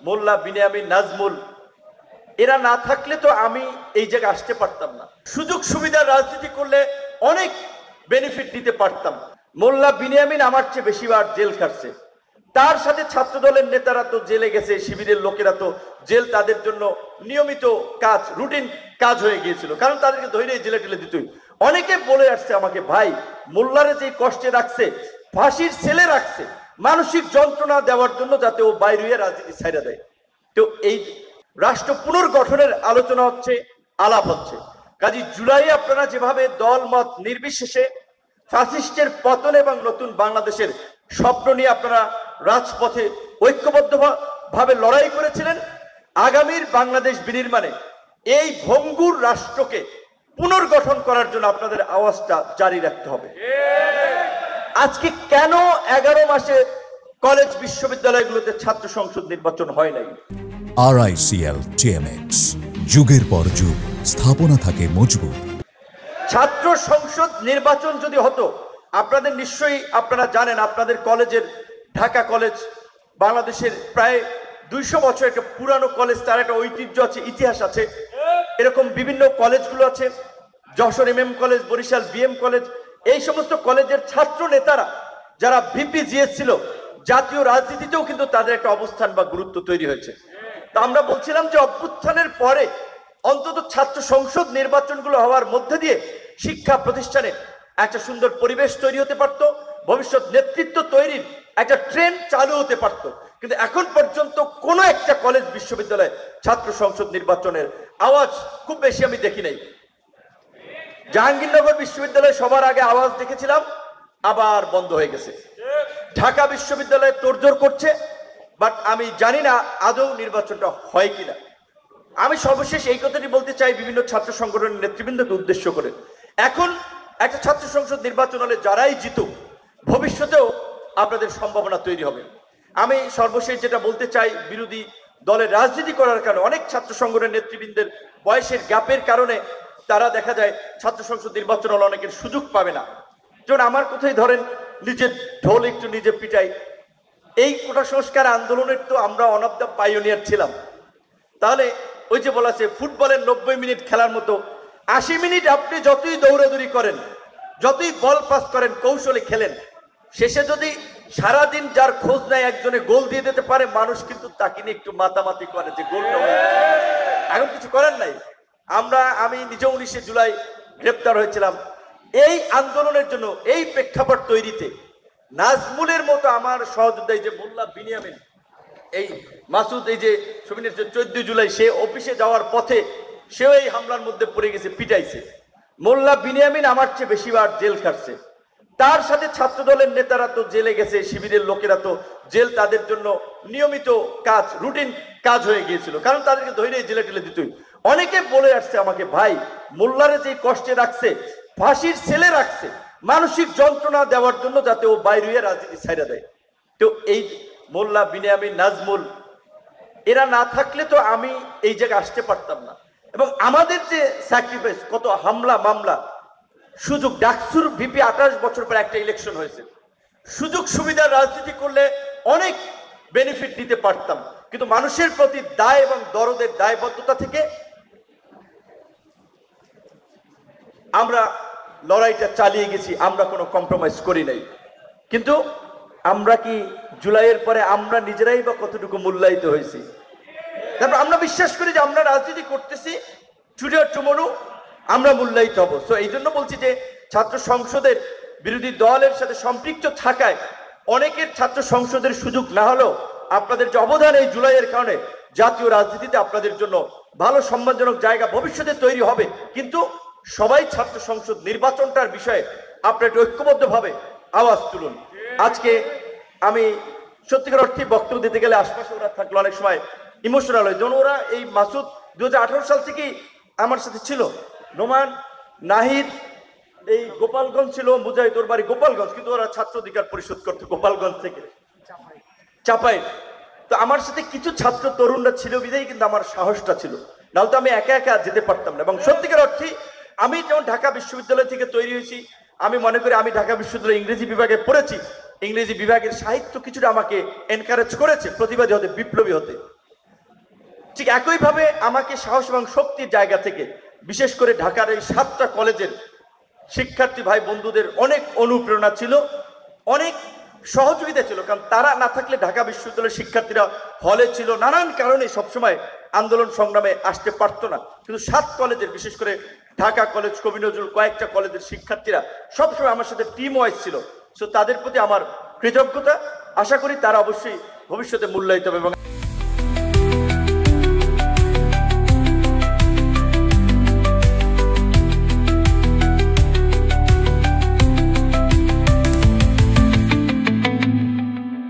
মোল্লা বিনিয়ামিন নাজমুল এরা না থাকলে তো আমি এই জায়গায় আসতে পারতাম না। সুযোগ সুবিধার রাজনীতি করলে অনেক বেনিফিট দিতে পারতাম। মোল্লা বিনিয়ামিন আমার চেয়ে বেশিবার জেল খাটছে, তার সাথে ছাত্র দলের নেতারা তো জেলে গেছে, শিবিরের লোকেরা তো জেল তাদের জন্য নিয়মিত কাজ, রুটিন কাজ হয়ে গিয়েছিল, কারণ তাদেরকে ধরে জেলে টেলে দিতই। অনেকে বলে আসছে আমাকে, ভাই মোল্লারে যে কষ্টে রাখছে, ফাঁসির ছেলে রাখছে মানসিক যন্ত্রণা দেওয়ার জন্য, যাতে ও বাইরে রাজনীতি ছাইড়া দেয়। তো এই রাষ্ট্র পুনর্গঠনের আলোচনা হচ্ছে, আলাপ হচ্ছে। কাজী জুলাই আপনারা যেভাবে দল মত নির্বিশেষে ফ্যাসিস্টের পতন এবং নতুন বাংলাদেশের স্বপ্ন নিয়ে আপনারা রাজপথে ঐক্যবদ্ধ ভাবে লড়াই করেছিলেন, আগামীর বাংলাদেশ বিনির্মাণে এই ভঙ্গুর রাষ্ট্রকে পুনর্গঠন করার জন্য আপনাদের আওয়াজটা জারি রাখতে হবে। আজকে কেন 11 মাসে কলেজ বিশ্ববিদ্যালয়গুলোতে ছাত্র সংসদ নির্বাচন হয় নাই? RICL TMX, যুগের পর যুগ স্থাপনা থাকে মজবুত। ছাত্র সংসদ নির্বাচন যদি হতো, আপনাদের নিশ্চয়ই আপনারা জানেন, আপনাদের কলেজের ঢাকা কলেজ বাংলাদেশের প্রায় 200 বছর একটা পুরানো কলেজ, তার একটা ঐতিহ্য আছে, ইতিহাস আছে। এরকম বিভিন্ন কলেজগুলো আছে, Jessore MM college, Barisal BM college, এই সমস্ত কলেজের ছাত্র নেতারা যারা VPGS ছিল, জাতীয় রাজনীতিতেও কিন্তু তাদের একটা অবস্থান বা গুরুত্ব তৈরি হয়েছে। তা আমরা বলছিলাম যে অভ্যুত্থানের পরে অন্তত ছাত্র সংসদ নির্বাচনগুলো হওয়ার মধ্যে দিয়ে শিক্ষা প্রতিষ্ঠানে একটা সুন্দর পরিবেশ তৈরি হতে পারত, ভবিষ্যৎ নেতৃত্ব তৈরির একটা ট্রেন্ড চালু হতে পারত। কিন্তু এখন পর্যন্ত কোনো একটা কলেজ বিশ্ববিদ্যালয়ে ছাত্র সংসদ নির্বাচনের আওয়াজ খুব বেশি আমি দেখি নাই। জাহাঙ্গীরনগর বিশ্ববিদ্যালয়ে সবার আগে আওয়াজ দেখেছিলাম, আবার বন্ধ হয়ে গেছে। ঢাকা বিশ্ববিদ্যালয়ে তোড়জোড় করছে, বাট আমি জানি না আদৌ নির্বাচনটা হয় কিনা। আমি সর্বশেষ এই কথাটি বলতে চাই বিভিন্ন ছাত্র সংগঠনের নেতৃবৃন্দকে উদ্দেশ্য করে, এখন একটা ছাত্র সংসদ নির্বাচন হলে যারাই জিতুক, ভবিষ্যতেও আপনাদের সম্ভাবনা তৈরি হবে। আমি সর্বশেষ যেটা বলতে চাই, বিরোধী দলের রাজনীতি করার কারণে অনেক ছাত্র সংগঠনের নেতৃবৃন্দের বয়সের গ্যাপের কারণে তারা দেখা যায় ছাত্র সংসদ নির্বাচন হলে অনেকের সুযোগ পাবে না। যেমন আমার কথাই ধরেন, নিজের ঢোল একটু নিজে পিটাই। এই কোটা সংস্কার আন্দোলনের তো আমরা ওয়ান অফ দ্য পাইওনিয়ার ছিলাম। তাহলে ওই যে বলা আছে, ফুটবলের 90 মিনিট খেলার মতো 80 মিনিট আপনি যতই দৌড়াদৌড়ি করেন, যতই বল পাস করেন, কৌশলে খেলেন, শেষে যদি সারাদিন যার খোঁজ নাই একজনে গোল দিয়ে দিতে পারে, মানুষ কিন্তু তাকে নিয়ে একটু মাতামাতি করে যে গোলটা হয়ে গেছে। এখন কিছু করার নাই। আমি নিজে 19শে জুলাই গ্রেপ্তার হয়েছিলাম এই আন্দোলনের জন্য। এই প্রেক্ষাপট তৈরিতে নাজমুলের মতো আমার সহযোদ্ধা, এই যে মোল্লা বিনিয়ামিন, এই মাসুদ, এই যে 14 জুলাই সে অফিসে যাওয়ার পথে সেও এই হামলার মধ্যে পড়ে গেছে, পিটাইছে। মোল্লা বিনিয়ামিন আমার চেয়ে বেশিবার জেল খাটছে, তার সাথে ছাত্র দলের নেতারা তো জেলে গেছে, শিবিরের লোকেরা তো জেল তাদের জন্য নিয়মিত কাজ, রুটিন কাজ হয়ে গিয়েছিল, কারণ তাদেরকে ধরে জেলে টেলে দিতই। অনেকে বলে আসছে আমাকে, ভাই মোল্লারে যে কষ্টে রাখছে, ফাঁসির ছেলে রাখছে মানসিক যন্ত্রণা দেওয়ার জন্য, যাতে ও বাইরে রাজনীতি ছাইড়া দেয়। তো এই মোল্লা বিনিয়ামিন নাজমুল এরা না থাকলে তো আমি এই জায়গায় আসতে পারতাম না। এবং আমাদের যে স্যাক্রিফাইস, কত হামলা মামলা, সুযোগ, ডাকসুর ভিপি 28 বছর পর একটা ইলেকশন হয়েছে, সুযোগ সুবিধার রাজনীতি করলে অনেক বেনিফিট দিতে পারতাম, কিন্তু মানুষের প্রতি দায় এবং দরদের দায়বদ্ধতা থেকে আমরা লড়াইটা চালিয়ে গেছি, আমরা কোনো কম্প্রোমাইজ করি নাই। কিন্তু আমরা কি জুলাইয়ের পরে আমরা নিজেরাই বা কতটুকু মূল্যায়িত হয়েছি? তারপর আমরা বিশ্বাস করি যে আমরা রাজনীতি করতেছি, টুডে টুমরো আমরা মূল্যায়িত হব। সো এই জন্য বলছি যে ছাত্র সংসদের বিরোধী দলের সাথে সম্পৃক্ত থাকায় অনেকের ছাত্র সংসদের সুযোগ না হলেও আপনাদের যে অবদান এই জুলাইয়ের কারণে জাতীয় রাজনীতিতে আপনাদের জন্য ভালো সম্মানজনক জায়গা ভবিষ্যতে তৈরি হবে। কিন্তু সবাই ছাত্র সংসদ নির্বাচনটার বিষয়ে আপনারা একটু ঐক্যবদ্ধভাবে আওয়াজ তুলুন। আজকে আমি সত্যিকার অর্থে বক্তব্য দিতে গেলে আশপাশে ওরা থাকলো অনেক সময় ইমোশনাল হয়, যেমন ওরা এই মাসুদ 2018 সাল থেকেই আমার সাথে ছিল, নোমান, নাহিদ, এই গোপালগঞ্জ ছিল, মুজাহিদ ওর বাড়ি গোপালগঞ্জ, কিন্তু ওরা ছাত্র অধিকার পরিষদ করতো গোপালগঞ্জ থেকে, চাপাই। তো আমার সাথে কিছু ছাত্র তরুণরা ছিল বিধায় কিন্তু আমার সাহসটা ছিল, নাহলে তো আমি একা একা যেতে পারতাম না। এবং সত্যিকার অর্থে আমি যেমন ঢাকা বিশ্ববিদ্যালয় থেকে তৈরি হয়েছি, আমি মনে করি আমি ঢাকা বিশ্ববিদ্যালয়ে ইংরেজি বিভাগে পড়েছি, ইংরেজি বিভাগের সাহিত্য কিছুটা আমাকে এনকারেজ করেছে প্রতিবাদী হতে, বিপ্লবী হতে। ঠিক একইভাবে আমাকে সাহস এবং শক্তির জায়গা থেকে বিশেষ করে ঢাকার এই 7টা কলেজের শিক্ষার্থী ভাই বন্ধুদের অনেক অনুপ্রেরণা ছিল, অনেক সহযোগিতা ছিল, কারণ তারা না থাকলে ঢাকা বিশ্ববিদ্যালয়ের শিক্ষার্থীরা হলে ছিল, নানান কারণে সবসময় আন্দোলন সংগ্রামে আসতে পারতো না। কিন্তু 7 কলেজের বিশেষ করে ঢাকা কলেজ, কবি নজরুল, কয়েকটা কলেজের শিক্ষার্থীরা সবসময় আমার সাথে টিম ওয়াইজ ছিল। সো তাদের প্রতি আমার কৃতজ্ঞতা। আশা করি তারা অবশ্যই ভবিষ্যতে মূল্যায়িত হবে। এবং